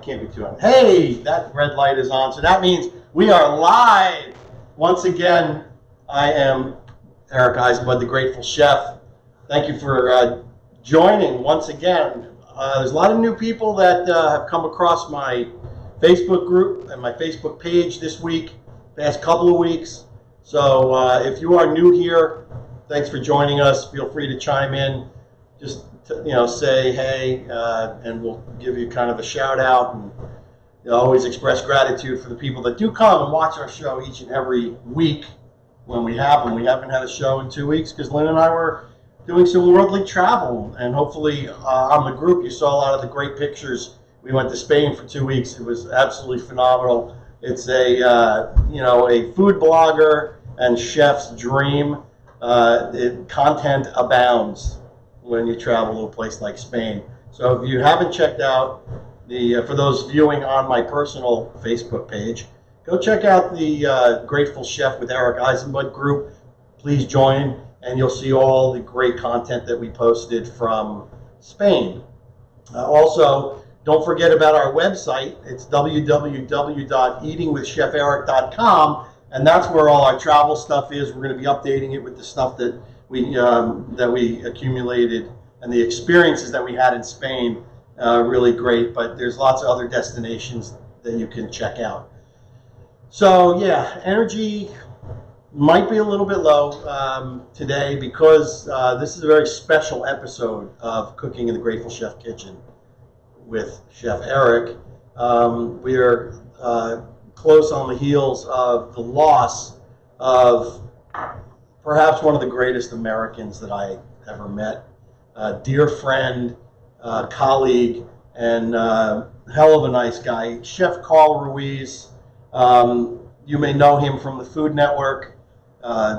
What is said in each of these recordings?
can't be too on. Hey, that red light is on, so that means we are live. Once again, I am Eric Eisenbud, the Grateful Chef. Thank you for joining once again. There's a lot of new people that have come across my Facebook group and my Facebook page this week, past couple of weeks. So if you are new here, thanks for joining us. Feel free to chime in. Just say hey, and we'll give you kind of a shout out, and always express gratitude for the people that do come and watch our show each and every week when we have them. We haven't had a show in 2 weeks because Lynn and I were doing some worldly travel, and hopefully on the group you saw a lot of the great pictures. We went to Spain for 2 weeks. It was absolutely phenomenal. It's a a food blogger and chef's dream. Content abounds when you travel to a place like Spain. So if you haven't checked out for those viewing on my personal Facebook page, go check out the Grateful Chef with Eric Eisenbud group. Please join, and you'll see all the great content that we posted from Spain. Also, don't forget about our website. It's www.eatingwithcheferic.com, and that's where all our travel stuff is. We're going to be updating it with the stuff that we accumulated and the experiences that we had in Spain. Really great, but there's lots of other destinations that you can check out. So yeah, energy might be a little bit low today because this is a very special episode of Cooking in the Grateful Chef Kitchen with Chef Eric. We are close on the heels of the loss of perhaps one of the greatest Americans that I ever met. Dear friend, colleague, and hell of a nice guy, Chef Carl Ruiz. You may know him from the Food Network.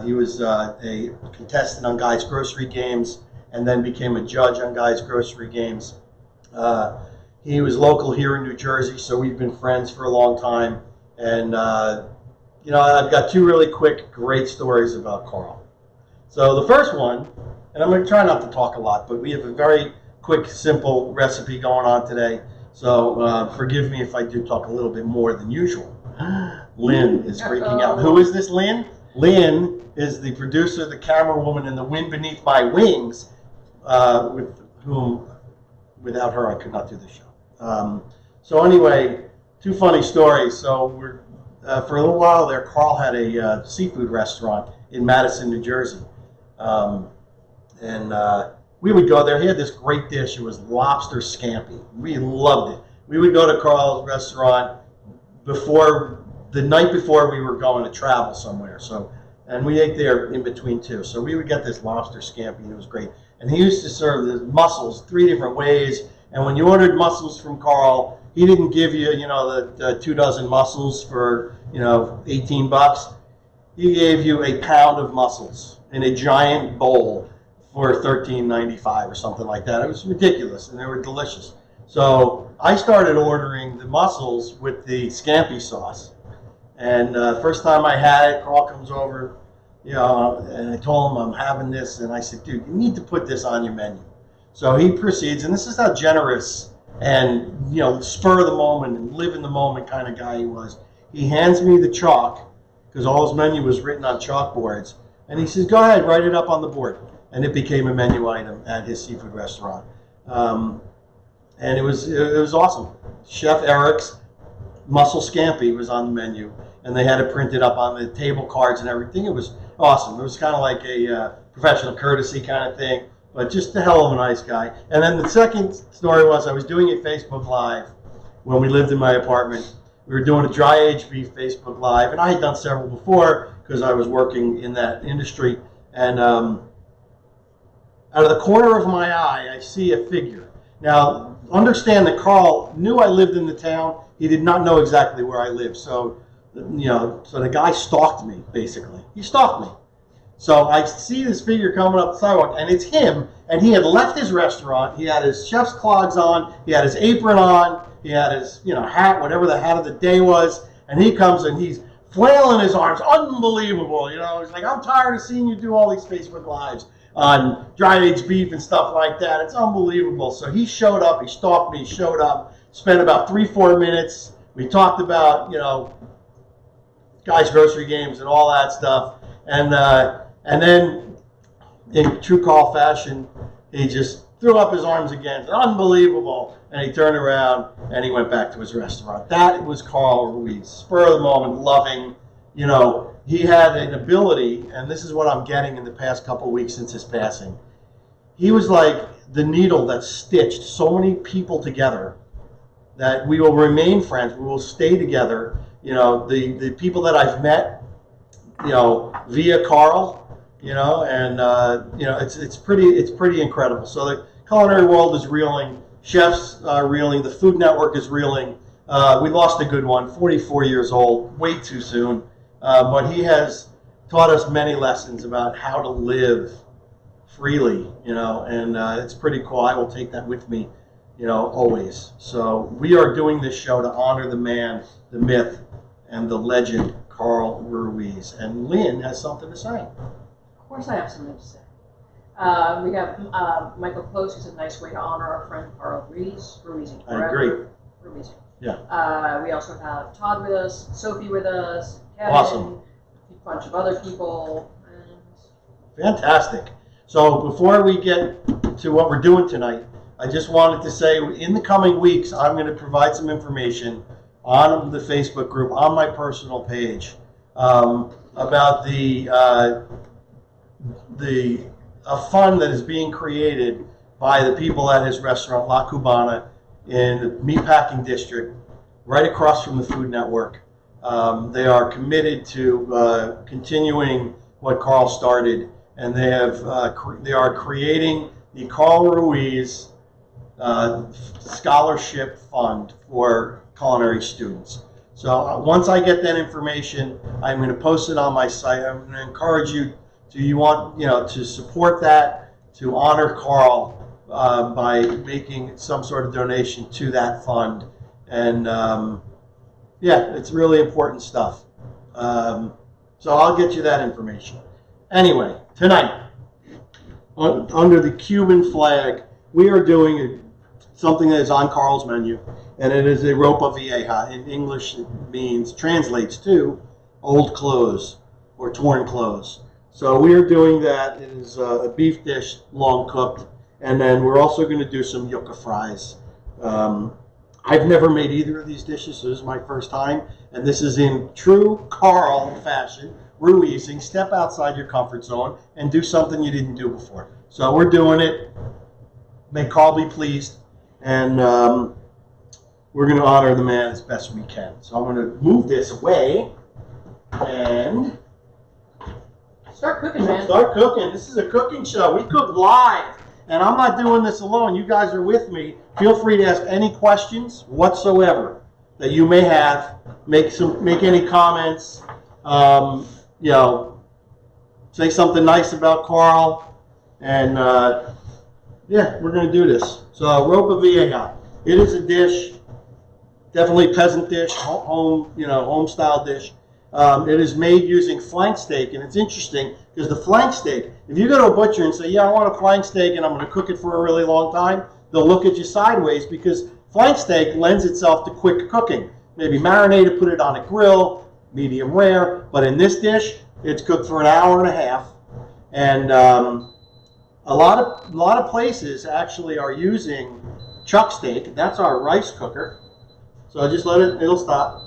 He was a contestant on Guy's Grocery Games and then became a judge on Guy's Grocery Games. He was local here in New Jersey, so we've been friends for a long time. And, I've got two really quick, great stories about Carl. So the first one, and I'm going to try not to talk a lot, but we have a very quick, simple recipe going on today. So forgive me if I do talk a little bit more than usual. Lynn is freaking out. Who is this Lynn? Lynn is the producer, the camera woman, and the wind beneath my wings, with whom, without her, I could not do the show. So anyway, two funny stories. So we're for a little while there, Carl had a seafood restaurant in Madison, New Jersey. We would go there. He had this great dish. It was lobster scampi. We loved it. We would go to Carl's restaurant the night before we were going to travel somewhere. And we ate there in between too. So we would get this lobster scampi, and it was great. And he used to serve the mussels 3 different ways. And when you ordered mussels from Carl, he didn't give you, the 2 dozen mussels for, $18. He gave you a pound of mussels in a giant bowl for $13.95 or something like that. It was ridiculous, and they were delicious. So I started ordering the mussels with the scampi sauce. And first time I had it, Carl comes over, and I told him I'm having this, and I said, dude, you need to put this on your menu. So he proceeds, and this is how generous and spur of the moment and live in the moment kind of guy he was. He hands me the chalk, because all his menu was written on chalkboards, and he says, go ahead, write it up on the board. And it became a menu item at his seafood restaurant. And it was awesome. Chef Eric's mussel scampi was on the menu, and they had it printed up on the table cards and everything. It was awesome. It was kind of like a professional courtesy kind of thing, but just a hell of a nice guy. And then the second story was I was doing a Facebook Live when we lived in my apartment. We were doing a dry aged beef Facebook Live, and I had done several before because I was working in that industry. And out of the corner of my eye, I see a figure. Now, understand that Carl knew I lived in the town. He did not know exactly where I lived. So the guy stalked me, basically. He stalked me. So I see this figure coming up the sidewalk, and it's him. And he had left his restaurant. He had his chef's clogs on. He had his apron on. He had his hat, whatever the hat of the day was. And he comes and he's flailing his arms. Unbelievable. He's like, I'm tired of seeing you do all these Facebook Lives on dry aged beef and stuff like that. It's unbelievable. So he showed up. He stalked me. Showed up. spent about 3-4 minutes. We talked about, guys' grocery games and all that stuff. And then, in true Carl fashion, he just threw up his arms again. Unbelievable. And he turned around and he went back to his restaurant. That was Carl Ruiz. Spur of the moment, loving. He had an ability, and this is what I'm getting in the past couple of weeks since his passing. He was like the needle that stitched so many people together that we will remain friends. We will stay together. The people that I've met, via Carl, it's pretty incredible. So the culinary world is reeling. Chefs are reeling. The Food Network is reeling. We lost a good one, 44 years old, way too soon. But he has taught us many lessons about how to live freely, and it's pretty cool. I will take that with me, always. So we are doing this show to honor the man, the myth, and the legend, Carl Ruiz. And Lynn has something to say. Of course I have something to say. We have Michael Close, who said, nice way to honor our friend Carl Ruiz. Ruizing forever. I agree. Ruizing. Yeah. We also have Todd with us, Sophie with us, Kevin, awesome. A bunch of other people. Fantastic. So before we get to what we're doing tonight, I just wanted to say in the coming weeks, I'm going to provide some information on the Facebook group, on my personal page, about a fund that is being created by the people at his restaurant, La Cubana, in the meatpacking district, right across from the Food Network. They are committed to continuing what Carl started, and they are creating the Carl Ruiz Scholarship Fund for culinary students. So once I get that information, I'm going to post it on my site. I'm going to encourage you to support that, to honor Carl by making some sort of donation to that fund. And it's really important stuff. So I'll get you that information. Anyway, tonight, under the Cuban flag, we are doing something that is on Carl's menu, and it is a Ropa Vieja. In English, it translates to old clothes or torn clothes. So we are doing that. It is a beef dish, long cooked, and then we're also going to do some yuca fries. I've never made either of these dishes, so this is my first time, and this is in true Carl fashion, Ruizing. Step outside your comfort zone and do something you didn't do before. So we're doing it. May Carl be pleased, and we're going to honor the man as best we can. So I'm going to move this away and start cooking, man. Start cooking. This is a cooking show. We cook live, and I'm not doing this alone. You guys are with me. Feel free to ask any questions whatsoever that you may have. Make any comments. Say something nice about Carl, and we're going to do this. So Ropa Vieja. It is a dish, definitely peasant dish, home style dish. It is made using flank steak, and it's interesting because the flank steak, if you go to a butcher and say, I want a flank steak and I'm going to cook it for a really long time, they'll look at you sideways because flank steak lends itself to quick cooking. Maybe marinate it, put it on a grill, medium rare, but in this dish, it's cooked for an hour and a half, and a lot of places actually are using chuck steak. That's our rice cooker, so just it'll stop.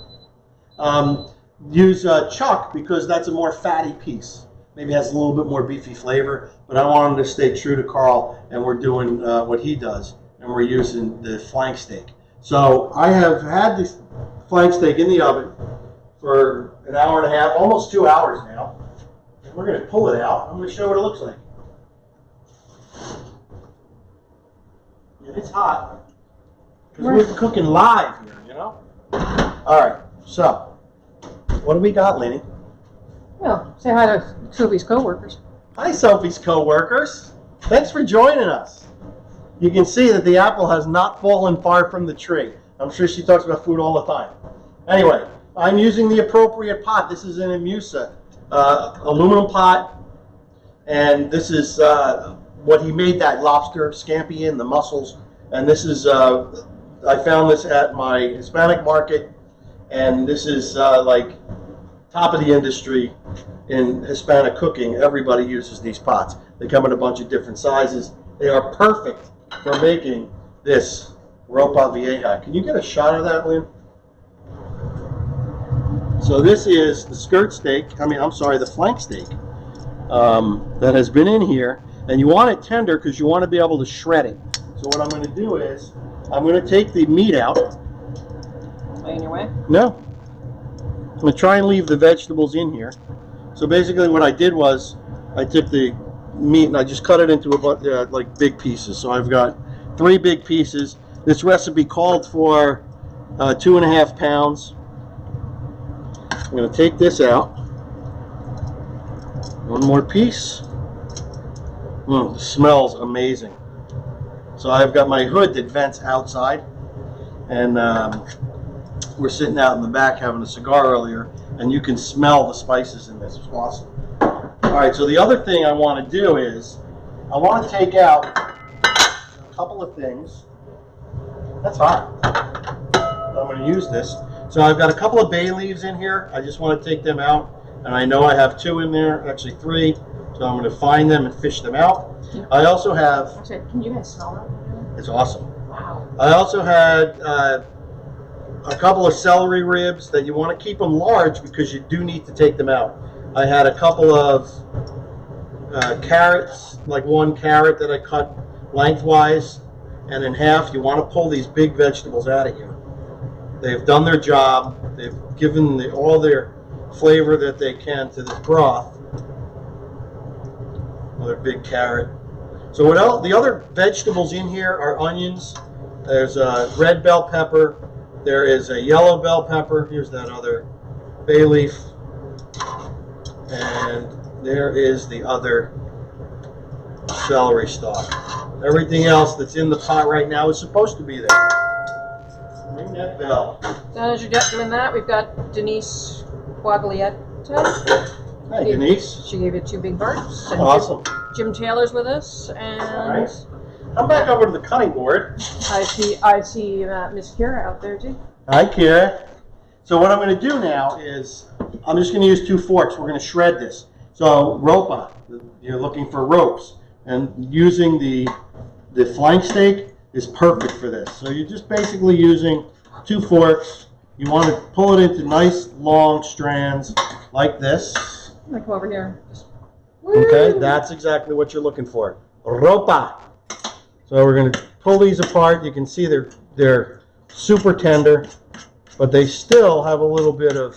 Use chuck because that's a more fatty piece. Maybe has a little bit more beefy flavor, but I want him to stay true to Carl, and we're doing what he does, and we're using the flank steak. So I have had this flank steak in the oven for an hour and a half, almost 2 hours now, and we're going to pull it out. I'm going to show what it looks like. And it's hot because we're cooking live here, All right, so. What do we got, Lenny? Well, say hi to Sophie's co-workers. Hi, Sophie's co-workers. Thanks for joining us. You can see that the apple has not fallen far from the tree. I'm sure she talks about food all the time. Anyway, I'm using the appropriate pot. This is an Emusa aluminum pot, and this is what he made that lobster scampi in, the mussels, and this is I found this at my Hispanic market, and this is like top of the industry in Hispanic cooking. Everybody uses these pots. They come in a bunch of different sizes. They are perfect for making this Ropa Vieja. Can you get a shot of that, Lynn? So this is the skirt steak, the flank steak that has been in here. And you want it tender because you want to be able to shred it. So what I'm going to do is, I'm going to take the meat out. Am I in your way? No. I'm going to try and leave the vegetables in here. So basically what I did was, I took the meat and I just cut it into like big pieces. So I've got 3 big pieces. This recipe called for 2.5 pounds. I'm going to take this out. One more piece. It smells amazing. So I've got my hood that vents outside, and we're sitting out in the back having a cigar earlier, and you can smell the spices in this. It's awesome. All right, so the other thing I want to do is I want to take out a couple of things. That's hot. I'm going to use this. So I've got a couple of bay leaves in here. I just want to take them out, and I know I have 2 in there, actually 3. So I'm going to find them and fish them out. I also have... Actually, can you guys smell that? It's awesome. Wow. I also had a couple of celery ribs that you want to keep them large because you do need to take them out. I had a couple of carrots, like 1 carrot that I cut lengthwise and in half. You want to pull these big vegetables out of here. They've done their job. They've given all their flavor that they can to this broth. Another big carrot. So what else? The other vegetables in here are onions. There's a red bell pepper. There is a yellow bell pepper. Here's that other bay leaf. And there is the other celery stalk. Everything else that's in the pot right now is supposed to be there. Ring that bell. So as you're doing that, we've got Denise Quaglietta. Hi, Denise. She gave you 2 big bites. And Awesome. Jim Taylor's with us, and All right. Come back over to the cutting board. I see Miss Kira out there too. Hi, Kira. So what I'm going to do now is I'm just going to use 2 forks. We're going to shred this. So ropa, you're looking for ropes, and using the flank steak is perfect for this. So you're just basically using 2 forks. You want to pull it into nice long strands like this. I'm gonna come over here. Okay, that's exactly what you're looking for. Ropa. So we're going to pull these apart. You can see they're super tender, but they still have a little bit of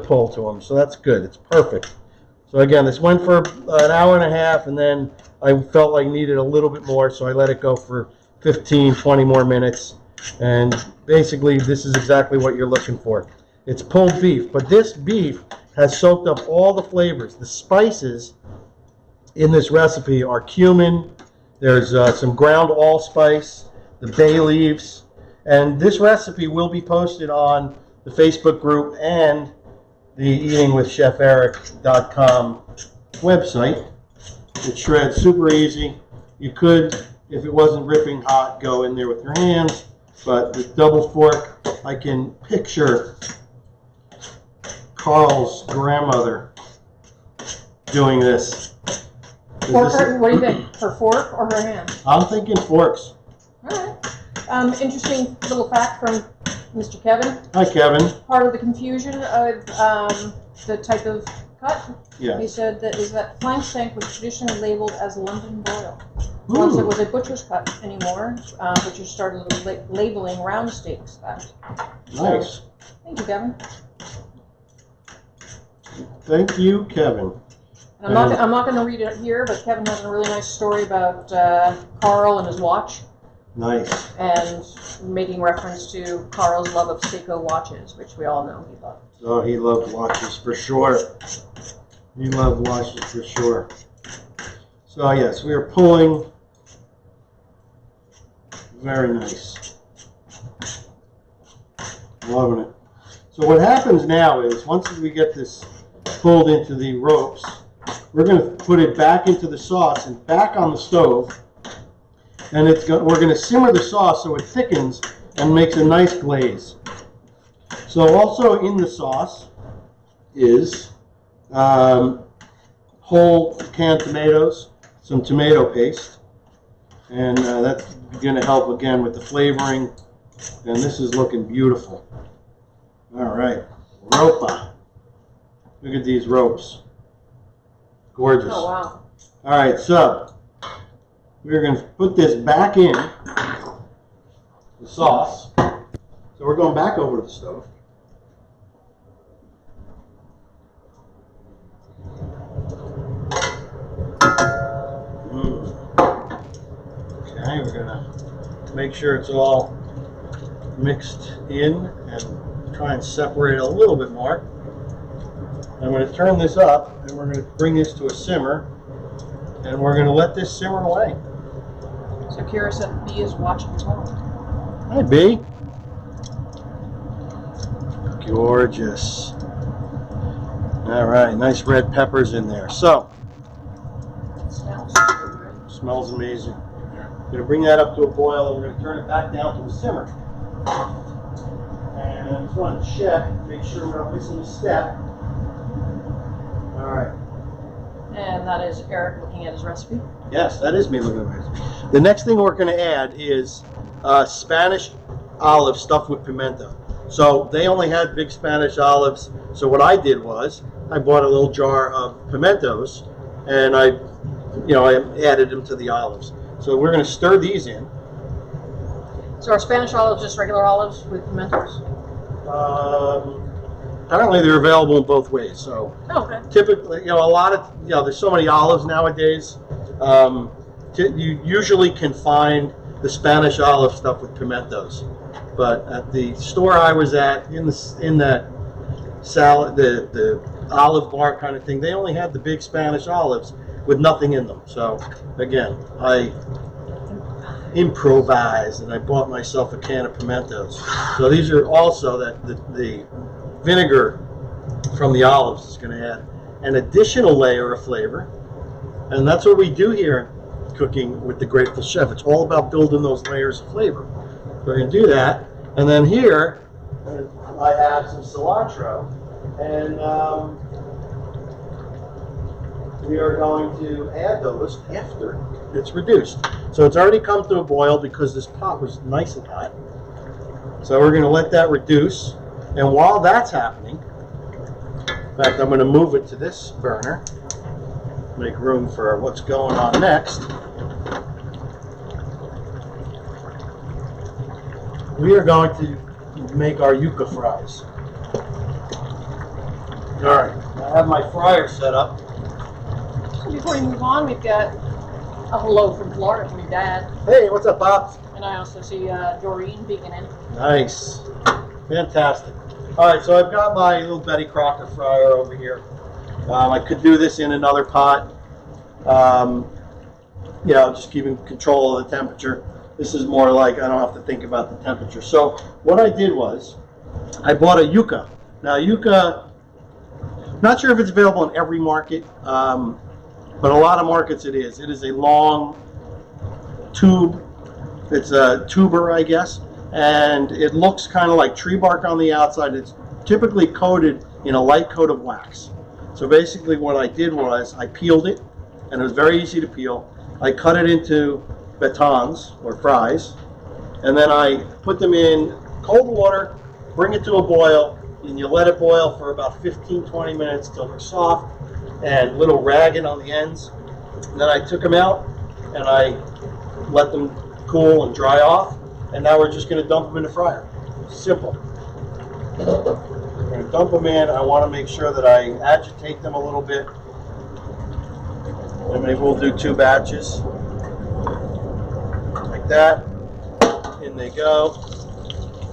pull to them. So that's good. It's perfect. So again, this went for an hour and a half, and then I felt like needed a little bit more, so I let it go for 15, 20 more minutes. And basically, this is exactly what you're looking for. It's pulled beef, but this beef has soaked up all the flavors. The spices in this recipe are cumin, there's some ground allspice, the bay leaves, and this recipe will be posted on the Facebook group and the eatingwithcheferic.com website. It shreds super easy. You could, if it wasn't ripping hot, go in there with your hands, but the double fork, I can picture Carl's grandmother doing this. What do you think? Her fork or her hand? I'm thinking forks. All right. Interesting little fact from Mr. Kevin. Hi, Kevin. Part of the confusion of the type of cut. Yeah. He said that flank steak was traditionally labeled as London broil. Once it was a butcher's cut anymore, butchers started labeling round steaks that. Nice. Thank you, Kevin. Thank you, Kevin. And I'm not going to read it here, but Kevin has a really nice story about Carl and his watch. Nice. And making reference to Carl's love of Seiko watches, which we all know he loved. Oh, he loved watches for sure. He loved watches for sure. So yes, we are pulling. Very nice. Loving it. So what happens now is, once we get this pulled into the ropes, we're going to put it back into the sauce and back on the stove. And we're going to simmer the sauce so it thickens and makes a nice glaze. So also in the sauce is whole canned tomatoes, some tomato paste, and that's going to help again with the flavoring. And this is looking beautiful. All right, Ropa. Look at these ropes. Gorgeous. Oh, wow. All right, so we're going to put this back in the sauce. So we're going back over to the stove. Okay, we're going to make sure it's all mixed in and try and separate it a little bit more. I'm going to turn this up and we're going to bring this to a simmer and we're going to let this simmer away. So Kira said B is watching as well. Hi, B. Gorgeous. All right, nice red peppers in there. So, It smells so good. smells amazing. I'm going to bring that up to a boil and we're going to turn it back down to a simmer. And I just want to check, make sure we're not missing a step. All right. And that is Eric looking at his recipe. Yes, that is me looking at the recipe. The next thing we're going to add is Spanish olive stuffed with pimento. So they only had big Spanish olives. So what I did was I bought a little jar of pimentos and I added them to the olives. So we're going to stir these in. So are Spanish olives just regular olives with pimentos? Apparently they're available in both ways. So Okay. typically, a lot of, there's so many olives nowadays. You usually can find the Spanish olive stuff with pimentos. But at the store I was at, in that salad, the olive bar kind of thing, they only had the big Spanish olives with nothing in them. So again, I improvised and I bought myself a can of pimentos. So these are also the vinegar from the olives is going to add an additional layer of flavor. And that's what we do here cooking with the Grateful Chef. It's all about building those layers of flavor. We're going to do that. And then here, I have some cilantro. And we are going to add those after it's reduced. So it's already come to a boil because this pot was nice and hot. So we're going to let that reduce. And while that's happening, in fact, I'm going to move it to this burner. Make room for what's going on next. We are going to make our yuca fries. All right, I have my fryer set up. So before we move on, we've got a hello from Florida from your dad. Hey, what's up, Pops? And I also see Doreen peeking in. Nice, fantastic. All right, so I've got my little Betty Crocker fryer over here. I could do this in another pot. Just keeping control of the temperature. This is more like I don't have to think about the temperature. So what I did was I bought a yuca. Now yuca, not sure if it's available in every market, but a lot of markets it is. It is a long tube. It's a tuber, I guess, and it looks kind of like tree bark on the outside. It's typically coated in a light coat of wax. So basically what I did was I peeled it, and it was very easy to peel. I cut it into batons or fries, and then I put them in cold water, bring it to a boil, and you let it boil for about 15-20 minutes till they're soft and a little ragged on the ends. And then I took them out and I let them cool and dry off, and now we're just going to dump them in the fryer. Simple. We're going to dump them in. I want to make sure that I agitate them a little bit, and maybe we'll do 2 batches. Like that. In they go.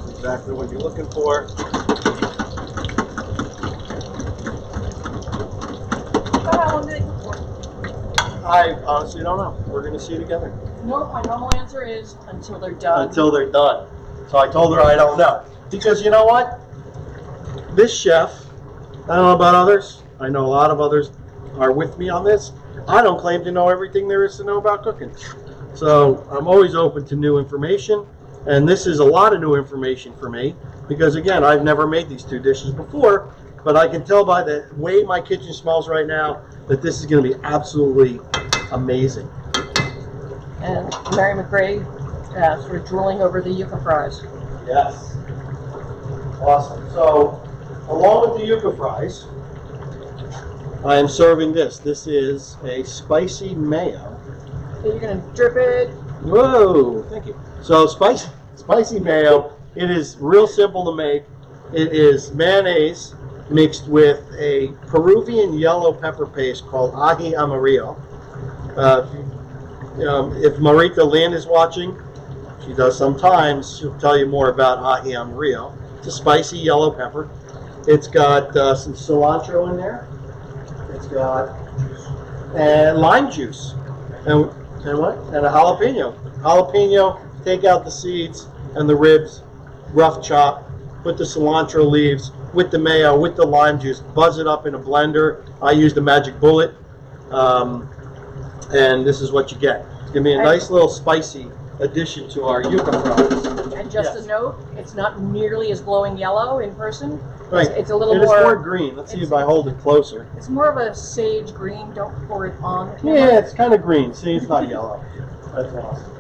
Exactly what you're looking for. How long did it cook for? I honestly don't know. We're going to see together. No, my normal answer is until they're done. Until they're done. So I told her I don't know. Because you know what? This chef, I don't know about others. I know a lot of others are with me on this. I don't claim to know everything there is to know about cooking. So I'm always open to new information, and this is a lot of new information for me because, again, I've never made these two dishes before, but I can tell by the way my kitchen smells right now that this is going to be absolutely amazing. And Mary McRae sort of drooling over the yuca fries. Yes. Awesome. So, along with the yuca fries, I am serving this. This is a spicy mayo. So you're going to drip it. Whoa, thank you. So spicy mayo, it is real simple to make. It is mayonnaise mixed with a Peruvian yellow pepper paste called ají amarillo. If Marita Lynn is watching, she does sometimes, she'll tell you more about ají amarillo. It's a spicy yellow pepper. It's got some cilantro in there. It's got lime juice. And what? And a jalapeno. Jalapeno, take out the seeds and the ribs, rough chop, put the cilantro leaves with the mayo, with the lime juice, buzz it up in a blender. I used a magic bullet, and this is what you get. It's going to be a nice little spicy addition to our yuca fries. And just a note, it's not nearly as glowing yellow in person. Right. It's a little more... It's more green. Let's see if I hold it closer. It's more of a sage green. Don't pour it on the camera. Yeah, it's kind of green. See, it's not yellow. That's awesome.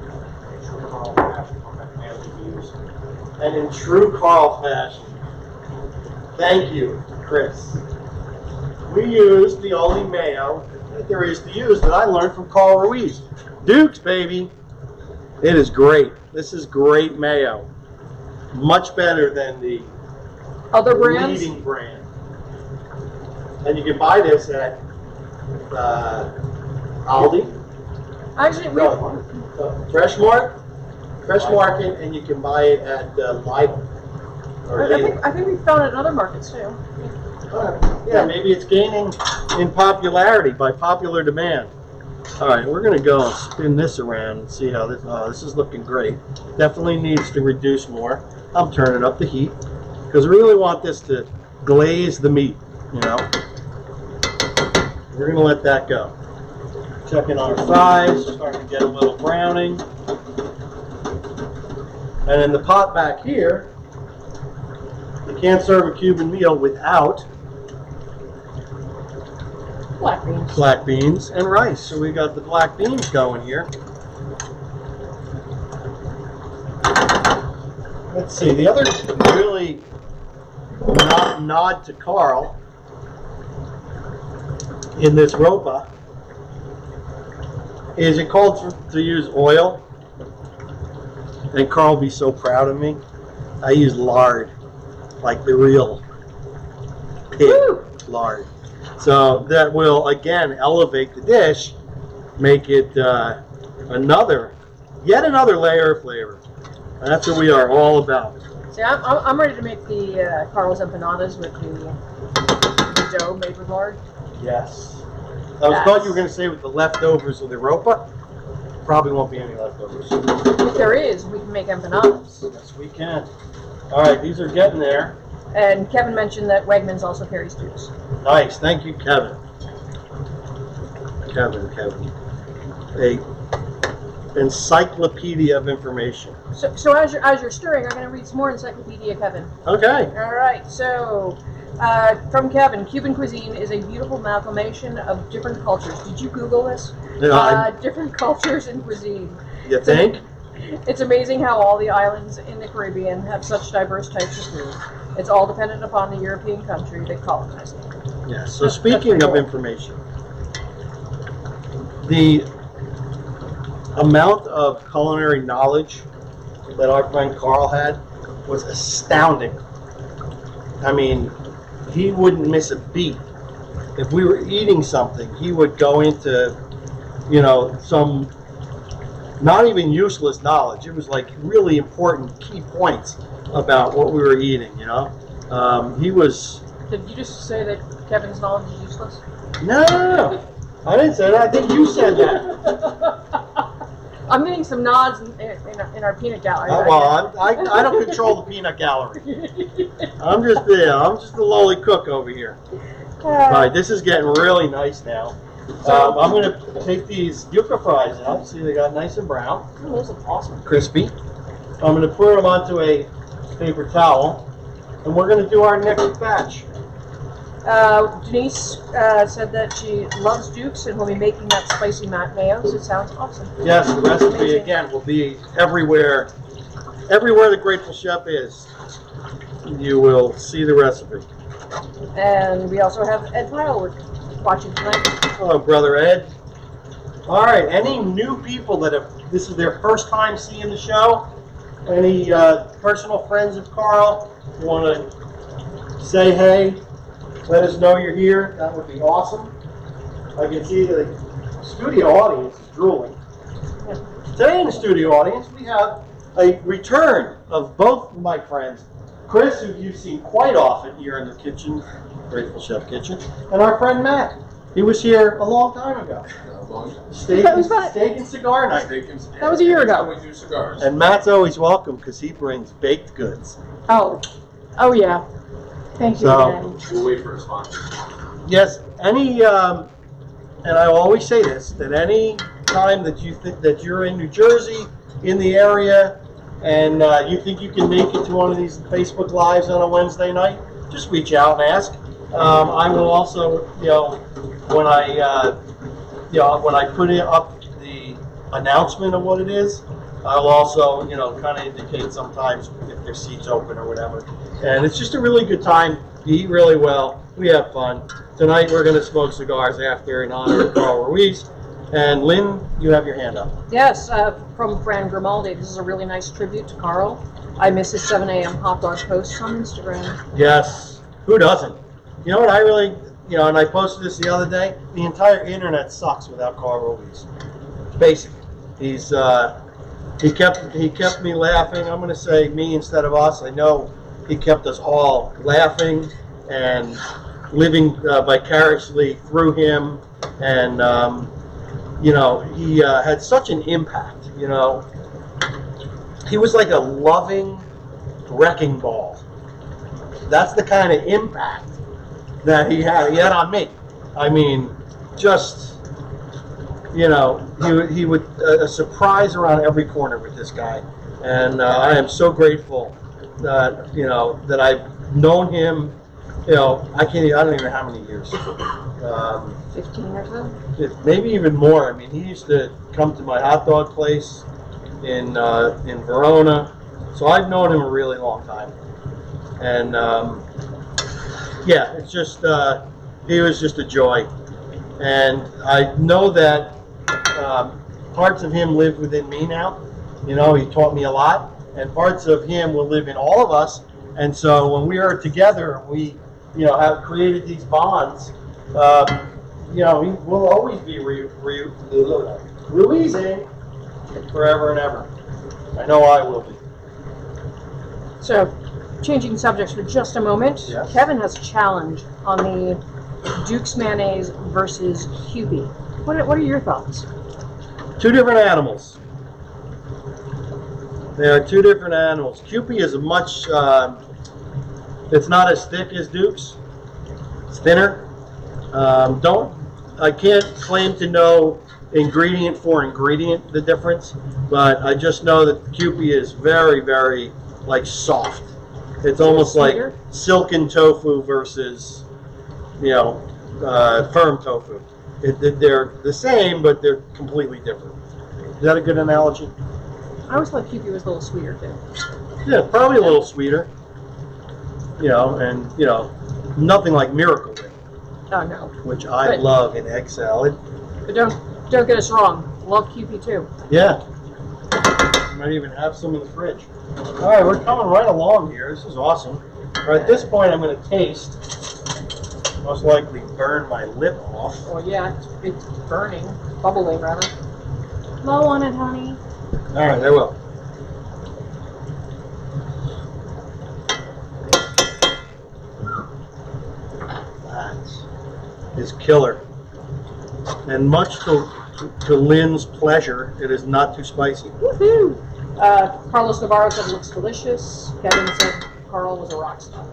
And in true Carl fashion, thank you, Chris. We used the only mayo that there is to use that I learned from Carl Ruiz. Duke's, baby. It is great. This is great mayo. Much better than the other brands? leading brand. And you can buy this at Aldi. Actually, Fresh Market, and you can buy it at Lidl. I think we found it in other markets too. Yeah, maybe it's gaining in popularity by popular demand. All right, we're going to go and spin this around and see how this. Oh, this is looking great. Definitely needs to reduce more. I'm turning up the heat because we really want this to glaze the meat. You know, we're going to let that go. Checking our fries, starting to get a little browning. And in the pot back here, you can't serve a Cuban meal without black beans and rice. So we got the black beans going here. Let's see, the other really nod to Carl in this Ropa is it called to use oil, and Carl will be so proud of me. I use lard, like the real pig lard. So that will again elevate the dish, make it yet another layer of flavor. And that's what we are all about. See, I'm ready to make the Carl's empanadas with the dough made with lard. Yes. I thought you were going to say with the leftovers of the Ropa. Probably won't be any leftovers. If there is, we can make empanadas. Yes, we can. All right, these are getting there. And Kevin mentioned that Wegmans also carries tubes. Nice, thank you, Kevin. Kevin. A encyclopedia of information. So as you're stirring, I'm going to read some more Encyclopedia Kevin. Okay. All right. So from Kevin, Cuban cuisine is a beautiful amalgamation of different cultures. Did you Google this? Different cultures and cuisine. You think? It's amazing how all the islands in the Caribbean have such diverse types of food. It's all dependent upon the European country that colonized them. Yes. So speaking of information, the amount of culinary knowledge that our friend Carl had was astounding. I mean, he wouldn't miss a beat. If we were eating something, he would go into, some not even useless knowledge. It was like really important key points about what we were eating, He was... Did you just say that Kevin's knowledge is useless? No. I didn't say that. I think you said that. I'm getting some nods in our peanut gallery. Well, I don't control the peanut gallery. I'm just the lowly cook over here. All right, this is getting really nice now. I'm going to take these yuca fries out. See, they got nice and brown. Oh, those look awesome. Crispy. I'm going to pour them onto a paper towel, and we're going to do our next batch. Denise said that she loves Duke's and will be making that spicy mayo. So it sounds awesome. Yes, the recipe Amazing. again will be everywhere. Everywhere the Grateful Chef is, you will see the recipe. And we also have Ed Pyle watching tonight. Hello, Brother Ed. All right, any new people that this is their first time seeing the show, any personal friends of Carl, want to say hey, let us know you're here, that would be awesome. I can see the studio audience is drooling. Today in the studio audience, we have a return of both of my friends, Chris, who you've seen quite often here in the kitchen, Grateful Chef Kitchen, and our friend Matt. He was here a long time ago. Steak and cigar night. That was a year ago. We do cigars. And Matt's always welcome because he brings baked goods. Oh yeah. Thank you, Daddy. We'll wait for a sponsor. Yes, any, and I always say this, that any time that you think that you're in New Jersey, in the area, and you think you can make it to one of these Facebook Lives on a Wednesday night, just reach out and ask. I will also, when I put up the announcement of what it is, I'll also, kind of indicate sometimes if there's seats open or whatever. And it's just a really good time. You eat really well. We have fun. Tonight we're going to smoke cigars after in honor of Carl Ruiz. And Lynn, you have your hand up. Yes, from Fran Grimaldi. This is a really nice tribute to Carl. I miss his 7 a.m. hot dog posts on Instagram. Yes. Who doesn't? You know what I really, and I posted this the other day, the entire internet sucks without Carl Ruiz. Basically. He kept me laughing. I'm going to say me instead of us. I know he kept us all laughing and living vicariously through him. And, he had such an impact, He was like a loving wrecking ball. That's the kind of impact that he had on me. I mean, just, he would a surprise around every corner with this guy. And I am so grateful that, that I've known him, I don't even know how many years. 15 or so? Maybe even more. I mean, he used to come to my hot dog place in Verona. So I've known him a really long time. And, it's just, he was just a joy. And I know that parts of him live within me now. He taught me a lot. And parts of him will live in all of us. And so when we are together, we, have created these bonds. He will always be Ruizing forever and ever. I know I will be. So, changing subjects for just a moment. Yes. Kevin has a challenge on the Duke's mayonnaise versus Cuban. What are your thoughts? Two different animals. They are two different animals. Cuban is a much, it's not as thick as Duke's. It's thinner. I can't claim to know ingredient for ingredient the difference, but I just know that Cuban is very, very soft. It's almost like silken tofu versus, firm tofu. They're the same, but they're completely different. Is that a good analogy? I always thought Cuban was a little sweeter too. Yeah, probably a little sweeter. And nothing like Miracle Whip, Oh no. which I love in egg salad. But don't get us wrong. Love Cuban too. Yeah. Might even have some in the fridge. All right, we're coming right along here. This is awesome. All right, at this point, I'm going to taste. Most likely burn my lip off. Oh yeah, it's burning, bubbling rather. Low on it, honey. All right, I will. That is killer. And much to Lynn's pleasure, it is not too spicy. Woohoo! Carlos Navarro said it looks delicious. Kevin said Carl was a rock star.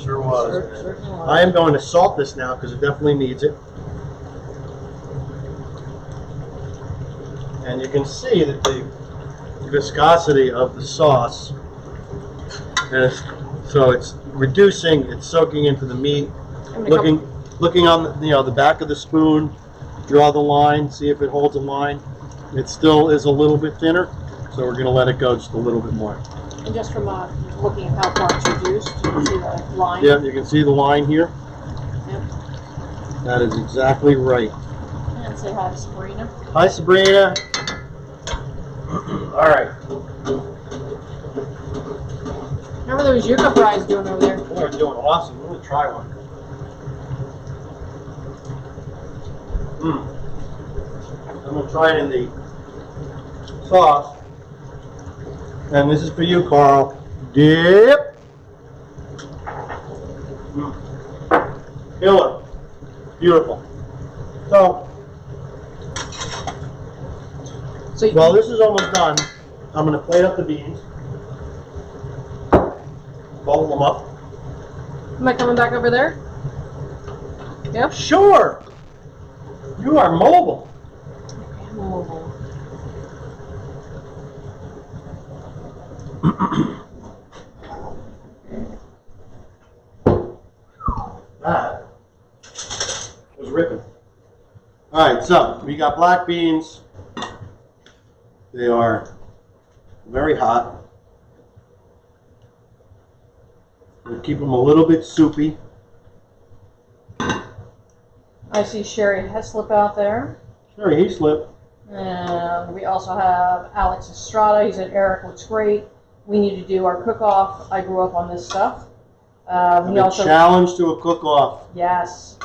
Sure was. Certainly was. I am going to salt this now because it definitely needs it. And you can see that the viscosity of the sauce, and so it's reducing, it's soaking into the meat. Looking on the back of the spoon, draw the line, see if it holds a line. It still is a little bit thinner, so we're going to let it go just a little bit more. And just from looking at how far it's reduced, you can see the line. Yeah, you can see the line here. Yep. That is exactly right. And say hi to Sabrina. Hi, Sabrina. All right. How are those yuca fries doing over there? They're doing awesome. I'm going to try one. I'm going to try it in the sauce. And this is for you, Carl. Dip. Killer. Beautiful. So, well, this is almost done. I'm going to plate up the beans. Bowl them up. Am I coming back over there? Yep. Sure. You are mobile. I'm mobile. That was ripping. All right, so we got black beans. They are very hot. We'll keep them a little bit soupy. I see Sherry Heslip out there. Sherry Heslip. And we also have Alex Estrada. He said, Eric looks great. We need to do our cook-off. I grew up on this stuff. He also challenged to a cook-off. Yes.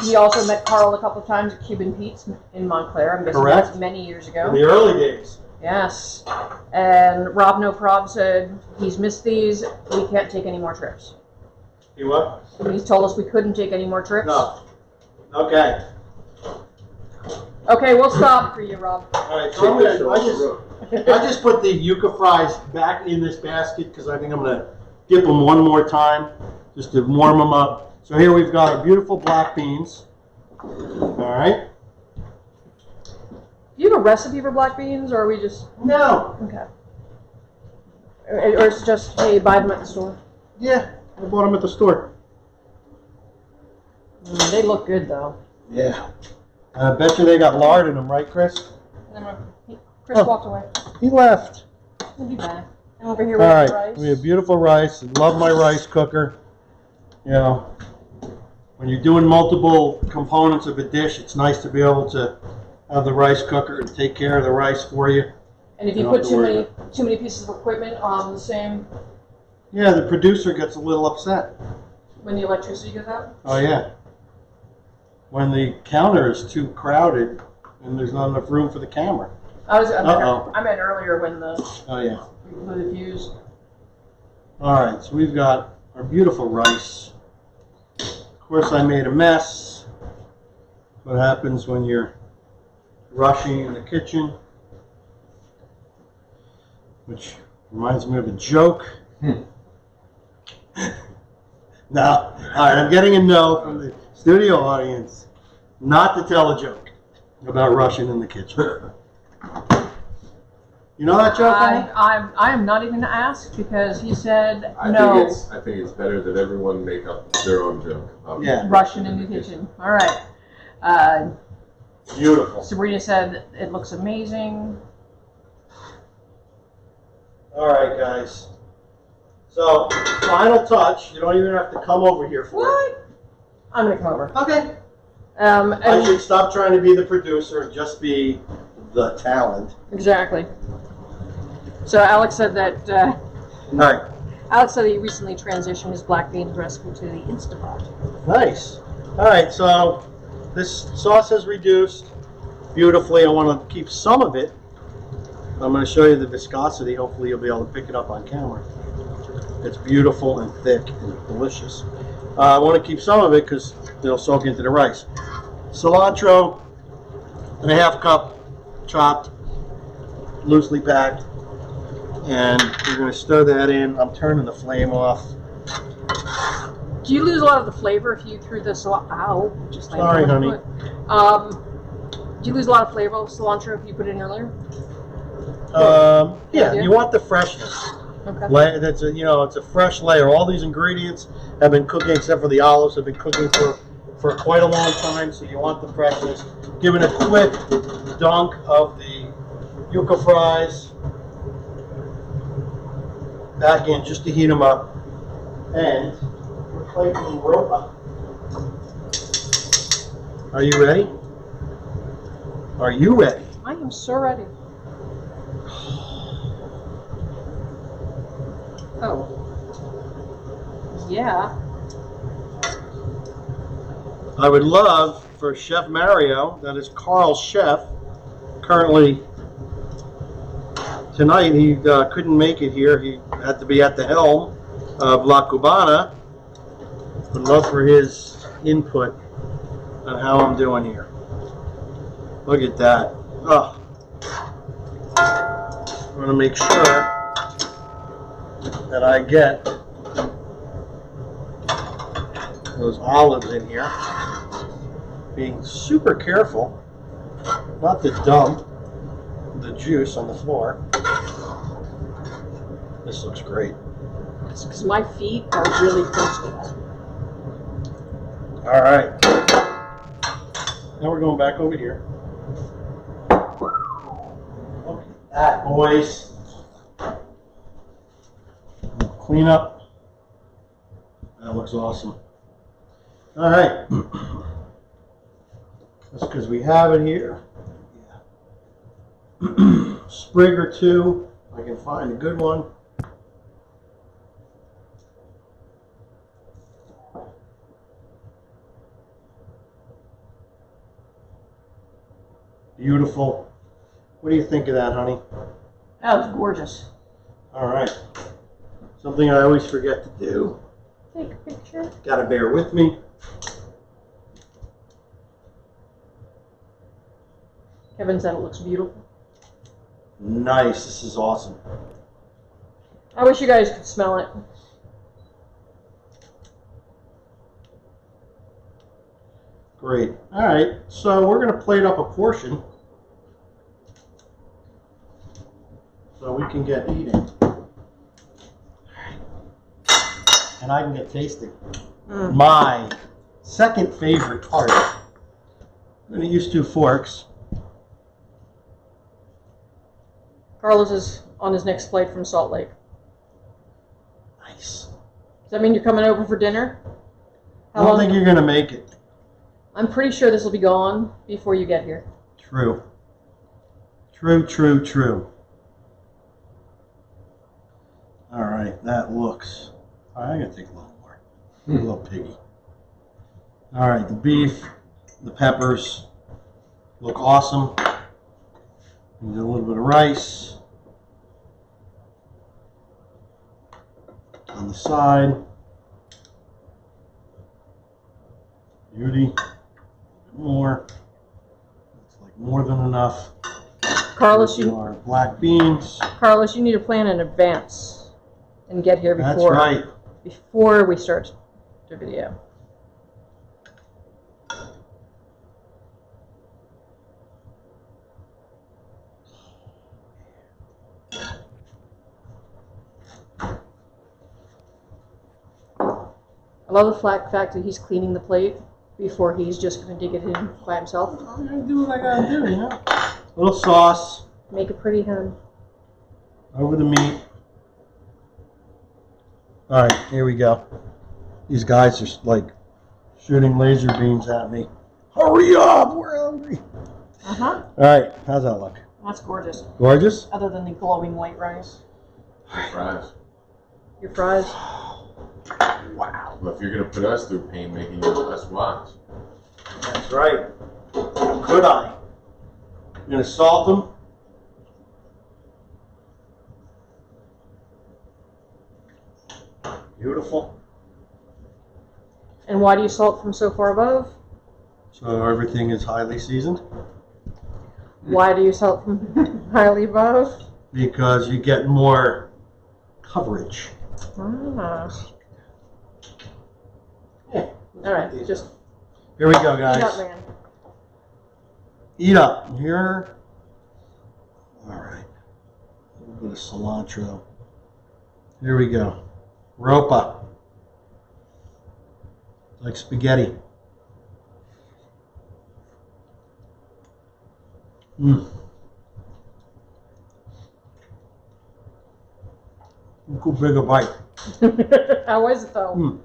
He also met Carl a couple of times at Cuban Pete's in Montclair. I'm guessing Correct. that's many years ago. In the early days. Yes. And Rob No Prob said he's missed these. We can't take any more trips. You what? He's told us we couldn't take any more trips. No. Okay. Okay, we'll stop for you, Rob. All right, so I just put the yuca fries back in this basket because I think I'm going to dip them one more time just to warm them up. So here we've got our beautiful black beans. All right. Do you have a recipe for black beans, or are we just... No. Okay. Or it's just, hey, buy them at the store? Yeah, I bought them at the store. They look good, though. Yeah. I bet you they got lard in them, right, Chris? Chris walked away. He left. He'll be back. And over here All we have right, rice. we have beautiful rice. Love my rice cooker. You know, when you're doing multiple components of a dish, it's nice to be able to have the rice cooker and take care of the rice for you. And if you put too many pieces of equipment on the same... Yeah, the producer gets a little upset. When the electricity goes out? Oh, yeah. When the counter is too crowded and there's not enough room for the camera. I meant earlier when the... Oh, yeah. We blew the fuse. All right, so we've got our beautiful rice. Of course, I made a mess. What happens when you're rushing in the kitchen? Which reminds me of a joke. No. All right, I'm getting a no from the studio audience not to tell a joke about rushing in the kitchen. You know that joke? I am not even asked because he said I no. think it's better that everyone make up their own joke. Yeah. Rushing in the kitchen. All right. Beautiful. Sabrina said it looks amazing. All right, guys. So, final touch. You don't even have to come over here for What? I'm gonna come over. it. Okay. I And should stop trying to be the producer and just be the talent. exactly. So Alex said that. All right. Alex said he recently transitioned his black beans recipe to the Instapot. Nice. All right, so this sauce has reduced beautifully. I want to keep some of it. I'm going to show you the viscosity. Hopefully you'll be able to pick it up on camera. It's beautiful and thick and delicious. I want to keep some of it because it'll soak into the rice. Cilantro, and a half cup chopped, loosely packed. And you're going to stir that in. I'm turning the flame off. Do you lose a lot of the flavor if you threw this out? Just like Sorry, honey. Do Do you lose a lot of flavor of cilantro if you put it in earlier? Yeah, Yeah. you want the freshness. Okay. That's a, it's a fresh layer. All these ingredients have been cooking, except for the olives, have been cooking for quite a long time. So you want the freshness. Give it a quick dunk of the yuca fries back in just to heat them up, and we're playing some Ropa. Are you ready? Are you ready? I am so ready. Oh. Yeah. I would love for Chef Mario, that is Carl's chef, currently tonight he couldn't make it here. He had to be at the helm of La Cubana. Would love for his input on how I'm doing here. Look at that. Oh. I want to make sure that I get those olives in here. Being super careful not to dump the juice on the floor. This looks great. Because my feet are really thirsty. All right. Now we're going back over here. Look at that, boys. Clean up. That looks awesome. All right. That's because we have it here. Yeah. Sprig or two. I can find a good one. Beautiful. What do you think of that, honey? That was gorgeous. All right. Something I always forget to do. Take a picture. Gotta bear with me. Kevin said it looks beautiful. Nice. This is awesome. I wish you guys could smell it. Great. All right. So we're gonna plate up a portion so we can get eating, and I can get tasting. My second favorite part. I'm gonna use 2 forks. Carlos is on his next flight from Salt Lake. Nice. Does that mean you're coming over for dinner? I don't think you're gonna make it. I'm pretty sure this will be gone before you get here. True. True, true, true. All right, that looks. All right, I'm gonna take a little more. A little piggy. All right, the beef, the peppers look awesome. Need a little bit of rice on the side. Beauty. More. It's like more than enough. Carlos, Our black beans. Carlos, you need to plan in advance and get here That's before. right. Before we start the video. I love the fact that he's cleaning the plate before he's just going to dig it in by himself. I'm gonna do what I gotta do, you know. Little sauce Make a pretty hen. over the meat. All right, here we go. These guys are like shooting laser beams at me. Hurry up, we're hungry. Uh-huh. All right, how's that look? That's gorgeous. Gorgeous? Other than the glowing white rice. Fries. Your fries. Wow. But if you're gonna put us through pain making us watch. That's right. Could I? I'm gonna salt them. Beautiful. And why do you salt from so far above? So everything is highly seasoned. Why do you salt from highly above? Because you get more coverage. Ah. Yeah. All right, just Here we go, shut, guys. man. Eat up. Here. All right. A little bit of cilantro. Here we go. Ropa. Like spaghetti. Mmm. Look how big a bite. How was it though?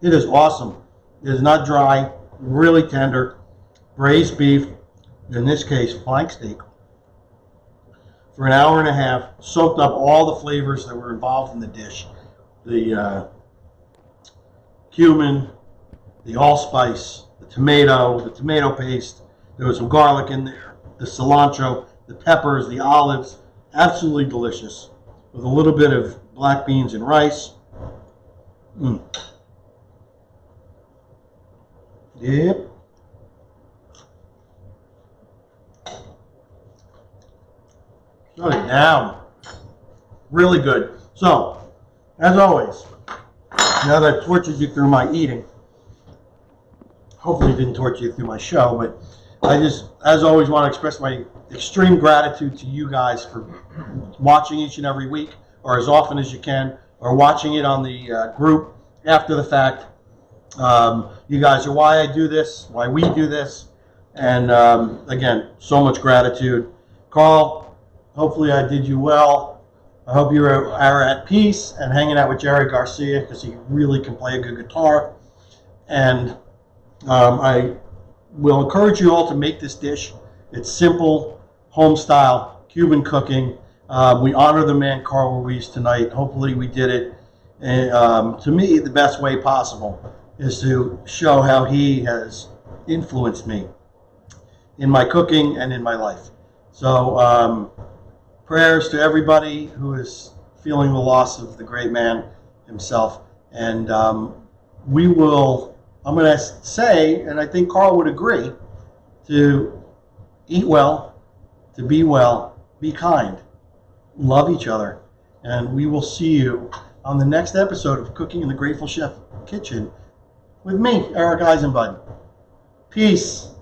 It is awesome. It is not dry, really tender, braised beef, in this case, flank steak, for an hour and a half, soaked up all the flavors that were involved in the dish. The cumin, the allspice, the tomato paste, there was some garlic in there, the cilantro, the peppers, the olives, absolutely delicious, with a little bit of black beans and rice. Yep. Shut it down. Really good. So, as always, now that I've tortured you through my eating, hopefully it didn't torture you through my show, but I just, as always, want to express my extreme gratitude to you guys for watching each and every week, or as often as you can, or watching it on the group after the fact. You guys are why I do this, why we do this, and again, so much gratitude. Carl, hopefully I did you well. I hope you are at peace and hanging out with Jerry Garcia, because he really can play a good guitar. And I will encourage you all to make this dish. It's simple, home style, Cuban cooking. We honor the man Carl Ruiz tonight. Hopefully we did it, to me, the best way possible, is to show how he has influenced me in my cooking and in my life. So prayers to everybody who is feeling the loss of the great man himself. And we will, I'm going to say, and I think Carl would agree, to eat well, to be kind, love each other, and we will see you on the next episode of Cooking in the Grateful Chef Kitchen with me, Eric Eisenbud. Peace.